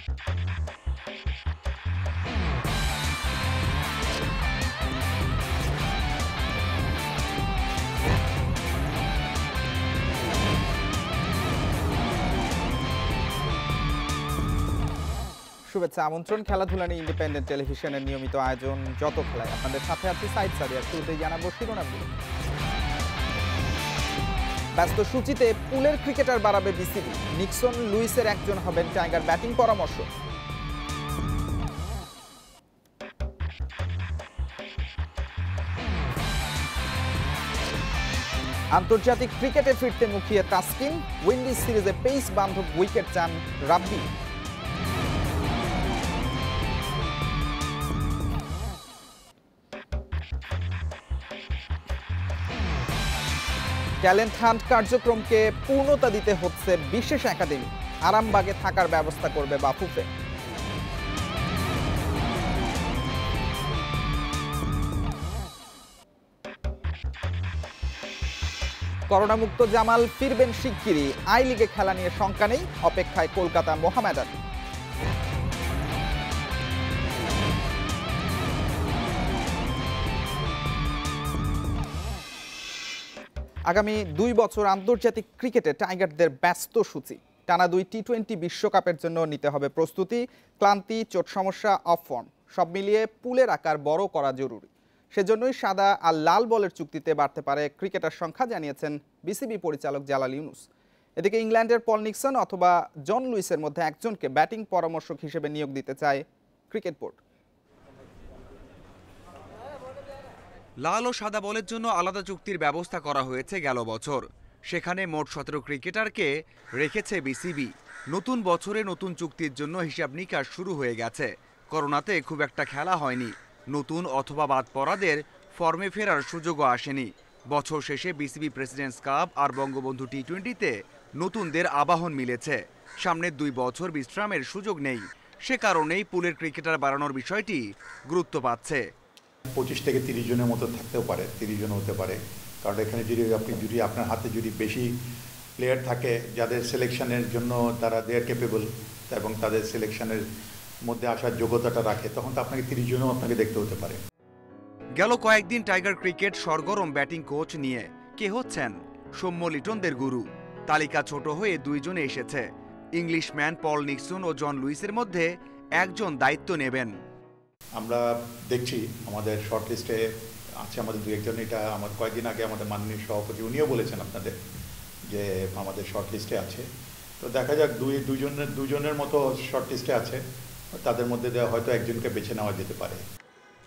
শুভেচ্ছা আমন্ত্রণ খেলাধুলা নিয়ে ইন্ডিপেন্ডেন্ট টেলিভিশনের নিয়মিত আয়োজন যত খেলায় আপনাদের সাথে আছি সাইদ সাদিয়া। শুরুতেই জানাবো শিরোনামগুলো। ব্যস্ত সূচিতে পুলের ক্রিকেটার বাড়াবে বিসিবি, নিক্সন লুইসের একজন হবেন টাইগার ব্যাটিং পরামর্শ। আন্তর্জাতিক ক্রিকেটে ফিরতে মুখিয়ে তাসকিন, উইন্ডিজ সিরিজে পেস বান্ধব উইকেট চান রাব্বি। ট্যালেন্ট হান্ট কার্যক্রমকে পূর্ণতা দিতে হচ্ছে বিশেষ একাডেমি, আরামবাগে থাকার ব্যবস্থা করবে বাফুফে। করোনামুক্ত জামাল ফিরবেন শিগগিরই, আই লিগে খেলা নিয়ে শঙ্কা নেই, অপেক্ষায় কলকাতা মোহামেডান। আগামী 2 বছর আন্তর্জাতিক ক্রিকেটে টাইগারদের ব্যস্ত সূচি। টানা 2 টি-20 বিশ্বকাপের জন্য নিতে হবে প্রস্তুতি, ক্লান্তি, চোট সমস্যা, অফ ফর্ম সব মিলিয়ে পুলের আকার বড় করা জরুরি। সেজন্যই সাদা আর লাল বলের চুক্তিতে বাড়তে পারে ক্রিকেটার সংখ্যা, জানিয়েছেন বিসিবি পরিচালক জালাল ইউনুস। এদিকে ইংল্যান্ডের পল নিক্সন অথবা জন লুইসের মধ্যে একজনকে ব্যাটিং পরামর্শক হিসেবে নিয়োগ দিতে চায় ক্রিকেট বোর্ড। লাল ও সাদা বলের জন্য আলাদা চুক্তির ব্যবস্থা করা হয়েছে গেল বছর। সেখানে মোট 17 ক্রিকেটারকে রেখেছে বিসিবি। নতুন বছরে নতুন চুক্তির জন্য হিসাব নিকাশ শুরু হয়ে গেছে। করোনাতে খুব একটা খেলা হয়নি, নতুন অথবা বাদ পড়াদের ফর্মে ফেরার সুযোগও আসেনি। বছর শেষে বিসিবি প্রেসিডেন্টস কাপ আর বঙ্গবন্ধু টি-20তে নতুনদের আবাহন মিলেছে। সামনের 2 বছর বিশ্রামের সুযোগ নেই, সে কারণেই পুলের ক্রিকেটার বাড়ানোর বিষয়টি গুরুত্ব পাচ্ছে। 25 থেকে 30 জনের মতো থাকতেও পারে, 30 জন হতে পারে। কারণ এখানে যদি আপনার হাতে যদি বেশি প্লেয়ার থাকে যাদের সিলেকশনের জন্য তারা দে আর ক্যাপেবল এবং তাদের সিলেকশনের মধ্যে আসার যোগ্যতাটা রাখে, তখন তো আপনাকে 30 জনও আপনাকে দেখতে হতে পারে। গেল কয়েকদিন টাইগার ক্রিকেট সরগরম ব্যাটিং কোচ নিয়ে। কে হচ্ছেন? সৌম্য লিটনদের গুরু। তালিকা ছোট হয়ে 2 জনে এসেছে। ইংলিশম্যান পল নিক্সন ও জন লুইসের মধ্যে একজন দায়িত্ব নেবেন। আমরা দেখছি আমাদের শর্ট লিস্টে আছে আমাদের 2-1 জন। এটা আমার কয়েকদিন আগে আমাদের মাননীয় সভাপতি উনিও বলেছেন আপনাদের যে আমাদের শর্ট লিস্টে আছে। তো দেখা যাক, দুজনের মতো শর্ট লিস্টে আছে, তাদের মধ্যে হয়তো একজনকে বেছে নেওয়া যেতে পারে।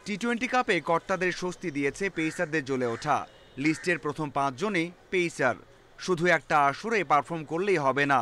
টি-20 কাপে কর্তাদের স্বস্তি দিয়েছে পেসারদের জ্বলে ওঠা। লিস্টের প্রথম 5 জনই পেসার। শুধু একটা আসরে পারফর্ম করলেই হবে না,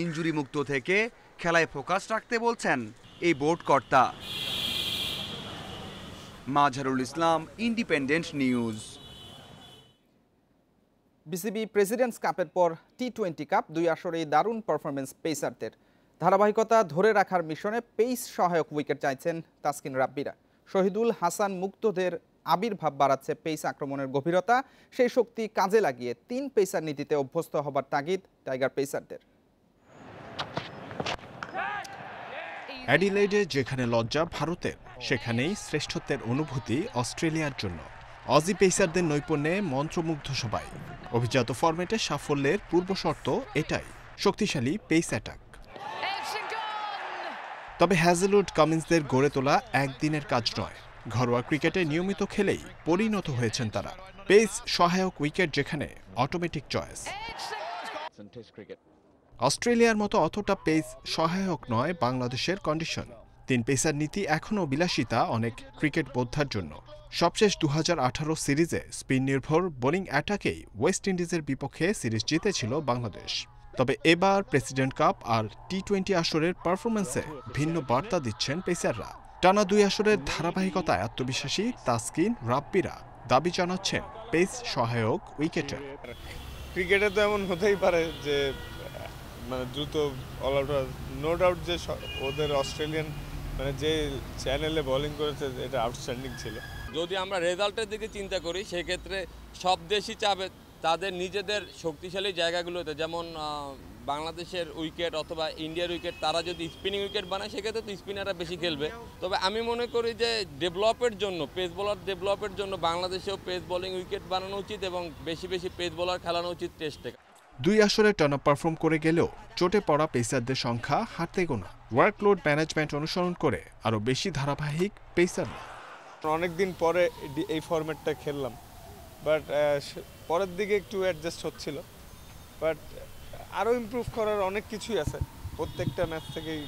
ইনজুরি মুক্ত থেকে খেলায় ফোকাস রাখতে বলছেন এই বোর্ড কর্তা। Mazharul Islam, independent news. BCB presidents কাপের পর টি-20 কাপ 2 আসরেই দারুণ পারফরমেন্স পেসারদের। ধারাবাহিকতা ধরে রাখার মিশনে পেস সহায়ক উইকেট চাইছেন তাসকিন রাব্বিরা। শহীদুল হাসান মুক্তদের আবির্ভাব বাড়াচ্ছে পেস আক্রমণের গভীরতা। সেই শক্তি কাজে লাগিয়ে 3 পেসার নীতিতে অভ্যস্ত হবার তাগিদ টাইগার পেসারদের। অ্যাডিলেডে যেখানে লজ্জা ভারতের, সেখানেই শ্রেষ্ঠত্বের অনুভূতি অস্ট্রেলিয়ার জন্য। অজি পেসারদের নৈপুণ্যে মন্ত্রমুগ্ধ সবাই। অভিজাত ফরম্যাটে সাফল্যের পূর্বশর্ত এটাই, শক্তিশালী পেস অ্যাটাক। তবে হ্যাজেলউড কামিন্সদের গড়ে তোলা একদিনের কাজ নয়। ঘরোয়া ক্রিকেটে নিয়মিত খেলেই পরিণত হয়েছেন তারা। পেস সহায়ক উইকেট যেখানে অটোমেটিক চয়েস। অস্ট্রেলিয়ার মতো অতটা পেস সহায়ক নয় বাংলাদেশের কন্ডিশন। 3 পেসার নীতি এখনও বিলাসিতা অনেক ক্রিকেট বোদ্ধার জন্য। সবশেষ 2018 সিরিজে স্পিন নির্ভর বোলিং অ্যাটাকেই ওয়েস্ট ইন্ডিজের বিপক্ষে সিরিজ জিতেছিল বাংলাদেশ। তবে এবার প্রেসিডেন্ট কাপ আর টি-20 আসরের পারফরম্যান্সে ভিন্ন বার্তা দিচ্ছেন পেসাররা। টানা 2 আসরের ধারাবাহিকতায় আত্মবিশ্বাসী তাসকিন রাব্বিরা দাবি জানাচ্ছেন পেস সহায়ক উইকেটের। ক্রিকেটে তো এমন হতেই পারে যে মানে দ্রুত অল আউট, নো ডাউট যে ওদের অস্ট্রেলিয়ান মানে যে চ্যানেলে বোলিং করেছে এটা আউটস্ট্যান্ডিং ছিল। যদি আমরা রেজাল্টের দিকে চিন্তা করি সেক্ষেত্রে সব দেশই চাবে তাদের নিজেদের শক্তিশালী জায়গাগুলোতে, যেমন বাংলাদেশের উইকেট অথবা ইন্ডিয়ার উইকেট, তারা যদি স্পিনিং উইকেট বানায় সেক্ষেত্রে তো স্পিনাররা বেশি খেলবে। তবে আমি মনে করি যে ডেভেলপের জন্য, পেস বোলার ডেভেলপের জন্য বাংলাদেশেও পেস বোলিং উইকেট বানানো উচিত এবং বেশি বেশি পেস বোলার খেলানো উচিত টেস্টে। 2 আসরে টানা পারফর্ম করে গেলেও চোটে পড়া পেসারদের সংখ্যা হাতে গোনা। ওয়ার্কলোড ম্যানেজমেন্ট অনুসরণ করে আরও বেশি ধারাবাহিক পেসার। অনেকদিন পরে এই ফরম্যাটটা খেললাম, বাট পরের দিকে একটু অ্যাডজাস্ট হচ্ছিল, বাট আরও ইমপ্রুভ করার অনেক কিছুই আছে। প্রত্যেকটা ম্যাচ থেকেই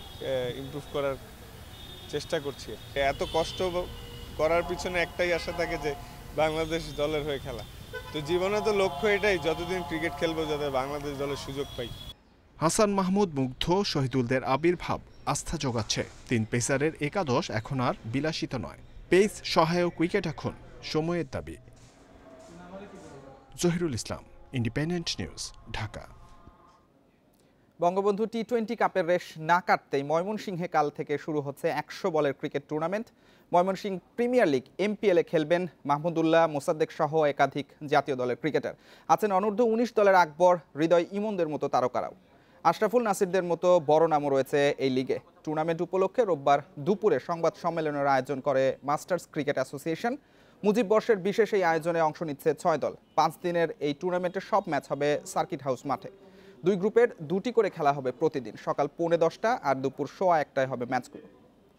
ইমপ্রুভ করার চেষ্টা করছি। এত কষ্ট করার পিছনে একটাই আশা থাকে যে বাংলাদেশ দলের হয়ে খেলা। তো জীবনে তো লক্ষ্য এটাই, যতদিন ক্রিকেট খেলবো যাতে বাংলাদেশ দলের সুযোগ পাই। হাসান মাহমুদ মুগ্ধ, শহীদুলদের আবির্ভাব আস্থা যোগাচ্ছে। 3 পেসারের একাদশ এখন আর বিলাসিতা নয়, পেস সহায়ক উইকেট এখন সময়ের দাবি। জহিরুল ইসলাম, ইন্ডিপেন্ডেন্ট নিউজ, ঢাকা। বঙ্গবন্ধু টি-20 কাপের রেশ না কাটতেই ময়মনসিংহে কাল থেকে শুরু হচ্ছে 100 বলের cricket tournament. Mymensingh premier league MPL-এ খেলবেন মাহমুদুল্লাহ, মোসাদ্দেক সহ একাধিক জাতীয় দলের ক্রিকেটার। আছেন অনূর্ধ্ব 19 দলের আকবর, হৃদয় ইমনদের মতো তারকারাও। আশরাফুল নাসিরদের মতো বড় নামও রয়েছে এই লিগে। টুর্নামেন্ট উপলক্ষে রোববার দুপুরে সংবাদ সম্মেলনের আয়োজন করে মাস্টার্স ক্রিকেট অ্যাসোসিয়েশন। মুজিব বর্ষের বিশেষ এই আয়োজনে অংশ নিচ্ছে 6 দল। 5 দিনের এই টুর্নামেন্টের সব ম্যাচ হবে সার্কিট হাউস মাঠে। 2 গ্রুপের 2টি করে খেলা হবে প্রতিদিন। সকাল 10:15 আর দুপুর 1:15 হবে ম্যাচগুলো।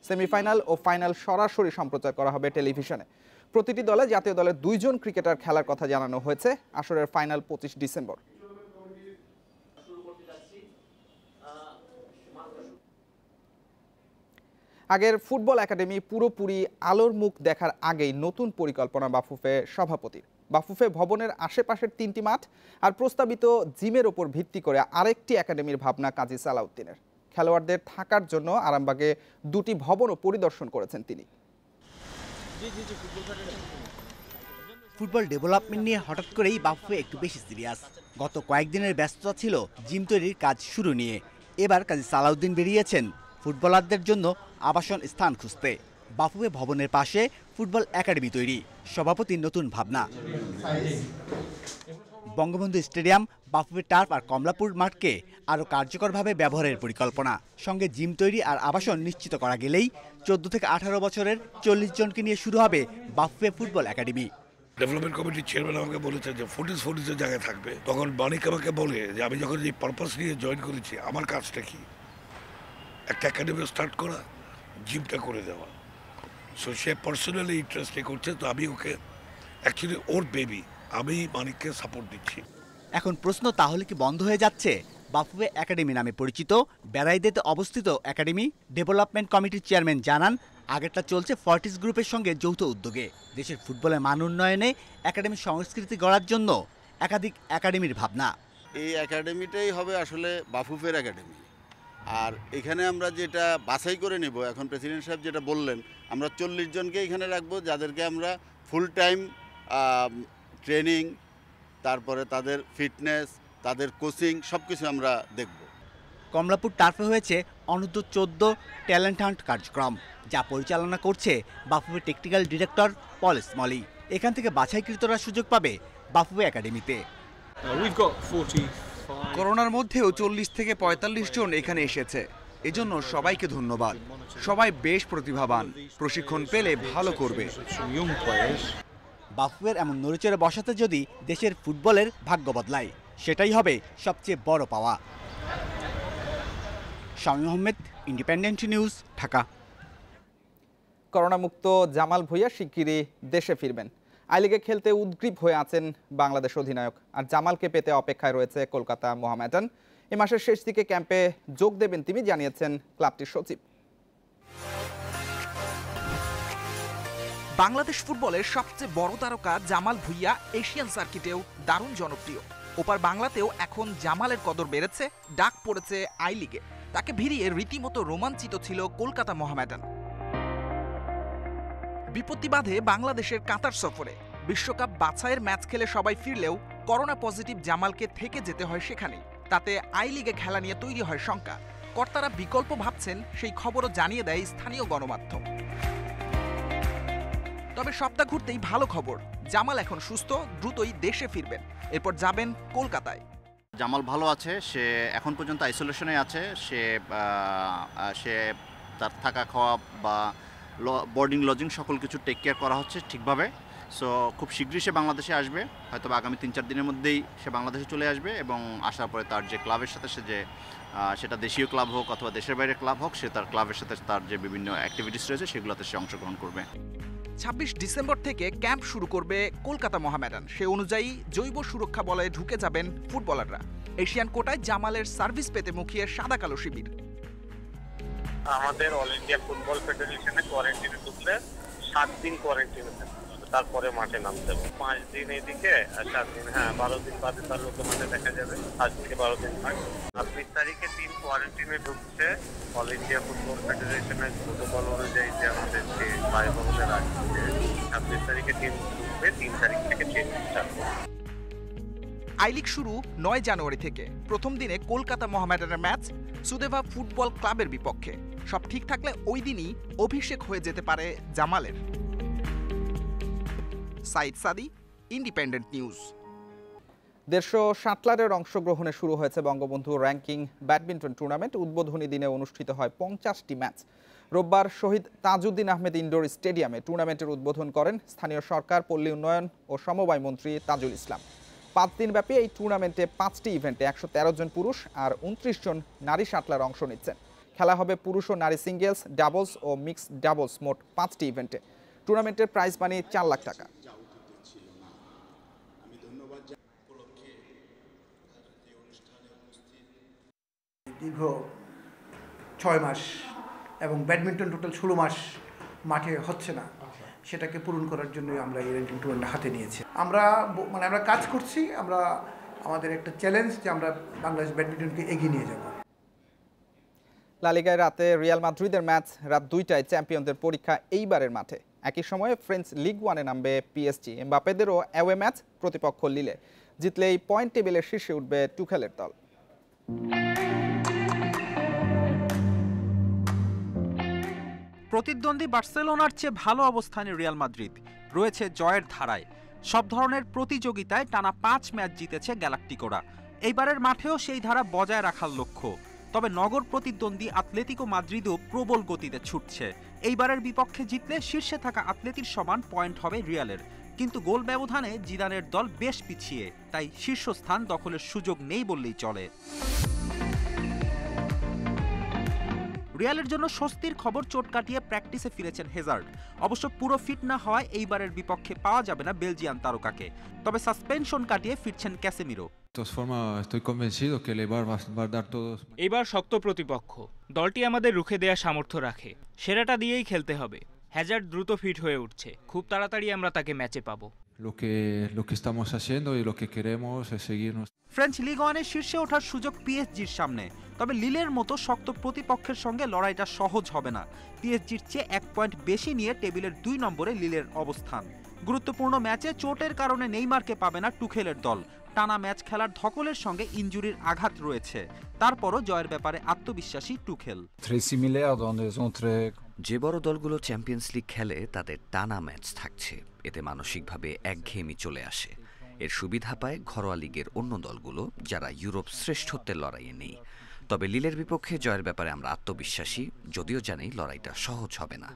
সেমিফাইনাল ও ফাইনাল সরাসরি সম্প্রচার করা হবে টেলিভিশনে। প্রতিটি দলে জাতীয় দলের 2 জন ক্রিকেটার খেলার কথা জানানো হয়েছে। আসরের ফাইনাল 25 ডিসেম্বর। আগের ফুটবল একাডেমি পুরোপুরি আলোর মুখ দেখার আগেই নতুন পরিকল্পনা বাফুফে সভাপতির। বাফুফে ভবনের আশেপাশের 3টি মাঠ আর প্রস্তাবিত জিমের ওপর ভিত্তি করে আরেকটি একাডেমির ভাবনা কাজী সালাউদ্দিনের। খেলোয়াড়দের থাকার জন্য আরামবাগে 2টি ভবনও পরিদর্শন করেছেন তিনি। ফুটবল ডেভেলপমেন্ট নিয়ে হঠাৎ করেই বাফুফে একটু বেশি সিরিয়াস। গত কয়েকদিনের ব্যস্ততা ছিল জিম তৈরির কাজ শুরু নিয়ে। এবার কাজী সালাউদ্দিন বেরিয়েছেন ফুটবলারদের জন্য আবাসন স্থান খুঁজতে। বাফুফে ভবনের পাশে ফুটবল একাডেমি তৈরি, সভাপতির নতুন ভাবনা। বঙ্গবন্ধু স্টেডিয়াম, বাফুফে টার্ফ আর কমলাপুর মাঠকে আরও কার্যকরভাবে ব্যবহারের পরিকল্পনা। সঙ্গে জিম তৈরি আর আবাসন নিশ্চিত করা গেলেই 14 থেকে 18 বছরের 40 জনকে নিয়ে শুরু হবে বাফুফে ফুটবল একাডেমি। ডেভেলপমেন্ট কমিটির চেয়ারম্যান আমাকে বলেছে যে 40 জায়গায় থাকবে। তখন মানিক আমাকে বলে যে আমি যখন এই পারপাস নিয়ে জয়েন করেছি, আমার কাজটা কি, একটা একাডেমি স্টার্ট করা, জিমটা করে দেওয়া। সো সে পার্সোনালি ইন্টারেস্টে করছে, তো আমি ওকে অ্যাকচুয়ালি ওর বেবি, আমি মানিককে সাপোর্ট দিচ্ছি। এখন প্রশ্ন, তাহলে কি বন্ধ হয়ে যাচ্ছে বাফুফে একাডেমি নামে পরিচিত বেড়াইদেতে অবস্থিত একাডেমি? ডেভেলপমেন্ট কমিটির চেয়ারম্যান জানান, আগেরটা চলছে ফর্টিস গ্রুপের সঙ্গে যৌথ উদ্যোগে। দেশের ফুটবলের মান উন্নয়নে একাডেমির সংস্কৃতি গড়ার জন্য একাধিক একাডেমির ভাবনা। এই একাডেমিটাই হবে আসলে বাফুফের একাডেমি। আর এখানে আমরা যেটা বাছাই করে নেব, এখন প্রেসিডেন্ট সাহেব যেটা বললেন, আমরা 40 জনকে এখানে রাখবো, যাদেরকে আমরা ফুল টাইম ট্রেনিং, তারপরে তাদের ফিটনেস, তাদের কোচিং সব কিছু আমরা দেখব। কমলাপুর টার্ফে হয়েছে অনূর্ধ্ব 14 ট্যালেন্ট হান্ট কার্যক্রম, যা পরিচালনা করছে বাফুফে টেকনিক্যাল ডিরেক্টর পল স্মলি। এখান থেকে বাছাইকৃতরা সুযোগ পাবে বাফুফে একাডেমিতে। করোনার মধ্যেও 40 থেকে 45 জন এখানে এসেছে। এজন্য সবাইকে ধন্যবাদ। সবাই বেশ প্রতিভাবান, প্রশিক্ষণ পেলে ভালো করবে। বাফুফের এমন নড়েচড়ে বসাতে যদি দেশের ফুটবলের ভাগ্য বদলায়, সেটাই হবে সবচেয়ে বড় পাওয়া। Shamim Ahmed, independent news, Dhaka. করোনামুক্ত জামাল ভুঁইয়া শিগগিরই দেশে ফিরবেন। আই লিগে খেলতে উদ্গ্রীব হয়ে আছেন বাংলাদেশ অধিনায়ক। আর জামালকে পেতে অপেক্ষায় রয়েছে কলকাতা মোহামেডান। এ মাসের শেষ দিকে ক্যাম্পে যোগ দেবেন তিনি, জানিয়েছেন ক্লাবটির সচিব। বাংলাদেশ ফুটবলের সবচেয়ে বড় তারকা জামাল ভুঁইয়া এশিয়ান সার্কিটেও দারুণ জনপ্রিয়। ওপার বাংলাতেও এখন জামালের কদর বেড়েছে, ডাক পড়েছে আই লিগে। তাকে ভিড়িয়ে রীতিমতো রোমাঞ্চিত ছিল কলকাতা মোহামেডান। বিপত্তি বাধে বাংলাদেশের কাতার সফরে। বিশ্বকাপ বাছাইয়ের ম্যাচ খেলে সবাই ফিরলেও করোনা পজিটিভ জামালকে থেকে যেতে হয় সেখানেই। তাতে আই লিগে খেলা নিয়ে তৈরি হয় শঙ্কা। কর্তারা বিকল্প ভাবছেন, সেই খবরও জানিয়ে দেয় স্থানীয় গণমাধ্যম। তবে সপ্তাহ ঘুরতেই ভালো খবর, জামাল এখন সুস্থ, দ্রুতই দেশে ফিরবেন, এরপর যাবেন কলকাতায়। জামাল ভালো আছে, সে এখন পর্যন্ত আইসোলেশনে আছে। সে তার থাকা খাওয়া বা বোর্ডিং লজিং সকল কিছু টেক কেয়ার করা হচ্ছে ঠিকভাবে। সো খুব শীঘ্রই সে বাংলাদেশে আসবে, হয়তো আগামী 3-4 দিনের মধ্যেই সে বাংলাদেশে চলে আসবে এবং আসার পরে তার যে ক্লাবের সাথে সেটা দেশীয় ক্লাব হোক অথবা দেশের বাইরে ক্লাব হোক, সে তার ক্লাবের সাথে তার যে বিভিন্ন অ্যাক্টিভিটিস রয়েছে সেগুলোতে সে অংশগ্রহণ করবে। 26 ডিসেম্বর থেকে ক্যাম্প শুরু করবে কলকাতা মোহামেডান। সে অনুযায়ী জৈব সুরক্ষা বলয়ে ঢুকে যাবেন ফুটবলাররা। এশিয়ান কোটায় জামালের সার্ভিস পেতে মুখিয়ে সাদা কালো শিবির। আমাদের অল ইন্ডিয়া ফুটবল ফেডারেশনে কোয়ারেন্টাইনে ঢুকলে 7 দিন কোয়ারেন্টাইনে থাকতে হবে, তারপরে মাঠে নামতে হবে। 5 দিন এদিকে আর 7 দিন 12 দিন বাদে তার লোকে মাঠে দেখা যাবে। আজ থেকে 12 দিন থাকবে। 26 তারিখে টিম কোয়ারেন্টাইনে ঢুকছে। অল ইন্ডিয়া ফুটবল ফেডারেশনের প্রোটোকল অনুযায়ী যে আমাদের যে বায়ুভবনে রাখছে, 26 তারিখে টিম ঢুকবে, 3 তারিখ থেকে ট্রেনিং স্টার্ট হবে। আই লিগ শুরু 9 জানুয়ারি থেকে। প্রথম দিনে কলকাতা মোহামেডানের ম্যাচ সুদেভা ফুটবল ক্লাবের বিপক্ষে। সব ঠিক থাকলে ওই দিনই অভিষেক হয়ে যেতে পারে জামালের। সাইদ সাদি, ইন্ডিপেন্ডেন্ট নিউজ। 150 শাটলারের অংশগ্রহণে শুরু হয়েছে বঙ্গবন্ধু র্যাঙ্কিং ব্যাডমিন্টন টুর্নামেন্ট। উদ্বোধনী দিনে অনুষ্ঠিত হয় 50টি ম্যাচ। রোববার শহীদ তাজউদ্দিন আহমেদ ইনডোর স্টেডিয়ামে টুর্নামেন্টের উদ্বোধন করেন স্থানীয় সরকার, পল্লী উন্নয়ন ও সমবায় মন্ত্রী তাজুল ইসলাম। 5 দিনব্যাপী এই টুর্নামেন্টে 5টি ইভেন্টে 113 জন পুরুষ আর 29 জন নারী শাটলার অংশ নিচ্ছেন। খেলা হবে পুরুষ ও নারী সিঙ্গেলস, ডাবলস ও মিক্সড ডাবলস, মোট 5টি ইভেন্টে। টুর্নামেন্টের প্রাইজ মানি 4 লাখ টাকা। দীর্ঘ 6 মাস এবং ব্যাডমিন্টন টোটাল 16 মাস মাঠে হচ্ছে না, সেটাকে পূরণ করার জন্য আমরা এই র্যাঙ্কিং টুর্নামেন্ট হাতে নিয়েছি। আমরা কাজ করছি, আমাদের একটা চ্যালেঞ্জ যে আমরা বাংলাদেশ ব্যাডমিন্টনকে এগিয়ে নিয়ে যাব। লা লিগায় রাতে রিয়াল মাদ্রিদের ম্যাচ রাত 2টায়, চ্যাম্পিয়নদের পরীক্ষা এইবারের মাঠে। একই সময়ে ফ্রেঞ্চ লিগ 1-এ নামবে পিএসজি। এমবাপ্পেদেরও অ্যাওয়ে ম্যাচ, প্রতিপক্ষ লিলে। জিতলেই পয়েন্ট টেবিলের শীর্ষে উঠবে টুখেলের দল। প্রতিদ্বন্দ্বী বার্সেলোনার চেয়ে ভালো অবস্থানে রিয়াল মাদ্রিদ, রয়েছে জয়ের ধারায়। সব ধরনের প্রতিযোগিতায় টানা 5 ম্যাচ জিতেছে গ্যালাক্টিকোরা। এইবারের মাঠেও সেই ধারা বজায় রাখার লক্ষ্য। তবে নগর প্রতিদ্বন্দ্বী আতলেতিকো মাদ্রিদও প্রবল গতিতে ছুটছে। এইবারের বিপক্ষে জিতলে শীর্ষে থাকা আতলেতির সমান পয়েন্ট হবে রিয়ালের। কিন্তু গোল ব্যবধানে জিদানের দল বেশ পিছিয়ে, তাই শীর্ষস্থান দখলের সুযোগ নেই বললেই চলে। রিয়ালের জন্য স্বস্তির খবর, চোট কাটিয়ে প্র্যাকটিসে ফিরেছেন হেজার্ড। অবশ্য পুরো ফিট না হওয়ায় এইবারের বিপক্ষে পাওয়া যাবে না বেলজিয়ান তারকাকে। তবে সাসপেনশন কাটিয়ে ফিরছেন ক্যাসেমিরো। এবার শক্ত প্রতিপক্ষ, দলটি আমাদের রুখে দেওয়া সামর্থ্য রাখে। সেরাটা দিয়েই খেলতে হবে। হ্যাজার্ড দ্রুত ফিট হয়ে উঠছে, খুব তাড়াতাড়ি আমরা তাকে ম্যাচে পাবো। ফ্রেঞ্চ লিগ 1-এর শীর্ষে ওঠার সুযোগ পিএসজির সামনে। তবে লিলের মতো শক্ত প্রতিপক্ষের সঙ্গে লড়াইটা সহজ হবে না। পিএসজির চেয়ে 1 পয়েন্ট বেশি নিয়ে টেবিলের 2 নম্বরে লিলের অবস্থান। গুরুত্বপূর্ণ ম্যাচে চোটের কারণে নেইমারকে পাবে না টুখেলের দল। টানা ম্যাচ খেলার ধকলের সঙ্গে ইনজুরির আঘাত রয়েছে। তারপরও জয়ের ব্যাপারে আত্মবিশ্বাসী টুখেল। যে বড় দলগুলো চ্যাম্পিয়ন্স লিগ খেলে তাদের টানা ম্যাচ থাকছে, এতে মানসিকভাবে একঘেয়েমি চলে আসে। এর সুবিধা পায় ঘরোয়া লিগের অন্য দলগুলো, যারা ইউরোপ শ্রেষ্ঠত্বের লড়াইয়ে নেই। তবে লিলের বিপক্ষে জয়ের ব্যাপারে আমরা আত্মবিশ্বাসী, যদিও জানি লড়াইটা সহজ হবে না।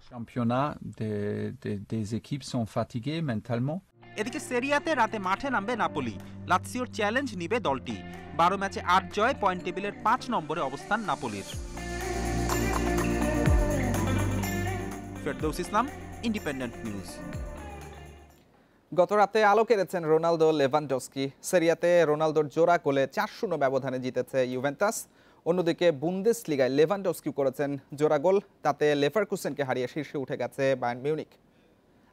এদিকে সেরিয়াতে রাতে মাঠে নামবে নাপোলি। লাৎসিওর চ্যালেঞ্জ নিবে দলটি। 12 ম্যাচে 8 জয়, পয়েন্ট টেবিলের 5 নম্বরে অবস্থান নাপোলির। ফেরদৌস ইসলাম, ইন্ডিপেন্ডেন্ট নিউজ। গত রাতে আলো কেড়েছেন রোনালদো, লেভানডস্কি। সেরিয়াতে রোনালদোর জোড়া গোলে 4-0 ব্যবধানে জিতেছে ইউভেন্টাস। অন্যদিকে বুন্দেসলিগায় লেভানডস্কি করেছেন জোড়া গোল, তাতে লেভারকুসেনকে হারিয়ে শীর্ষে উঠে গেছে বায়ার্ন মিউনিখ।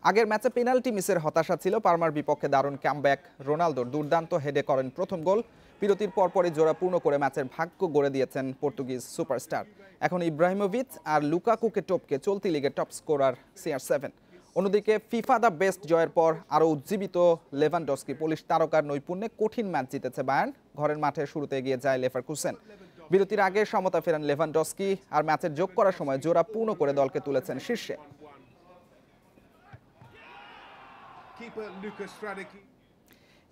আগের ম্যাচে পেনাল্টি মিসের হতাশা ছিল পারমার বিপক্ষে দারুণ কামব্যাক রোনালদোর। দুর্দান্ত হেডে করেন প্রথম গোল। বিরতির পরপরই জোড়া পূর্ণ করে ম্যাচের ভাগ্য গড়ে দিয়েছেন পর্তুগিজ সুপারস্টার। এখন ইব্রাহিমোভিচ আর লুকাকুকে টপকে চলতি লিগের টপ স্কোরার CR7। অন্যদিকে ফিফা দ্য বেস্ট জয়ের পর আরও উজ্জীবিত লেভানডস্কি। পোলিশ তারকার নৈপুণ্যে কঠিন ম্যাচ জিতেছে বায়ার্ন। ঘরের মাঠে শুরুতে এগিয়ে যায় লেভারকুসেন। বিরতির আগে সমতা ফেরান লেভানডস্কি, আর ম্যাচের যোগ করার সময় জোড়া পূর্ণ করে দলকে তুলেছেন শীর্ষে।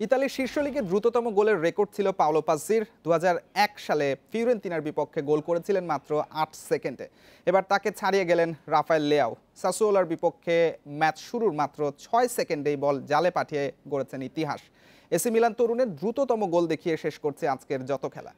ইতালির শীর্ষ লিগে দ্রুততম গোলের রেকর্ড ছিল পাওলো পাজ্জির। 2001 সালে ফিওরেন্তিনার বিপক্ষে গোল করেছিলেন মাত্র 8 সেকেন্ডে। এবার তাকে ছাড়িয়ে গেলেন রাফায়েল লেয়াও। সাসুওলার বিপক্ষে ম্যাচ শুরুর মাত্র 6 সেকেন্ডেই বল জালে পাঠিয়ে গড়েছেন ইতিহাস। এসি মিলান তরুণের দ্রুততম গোল দেখিয়ে শেষ করছে আজকের যত খেলা।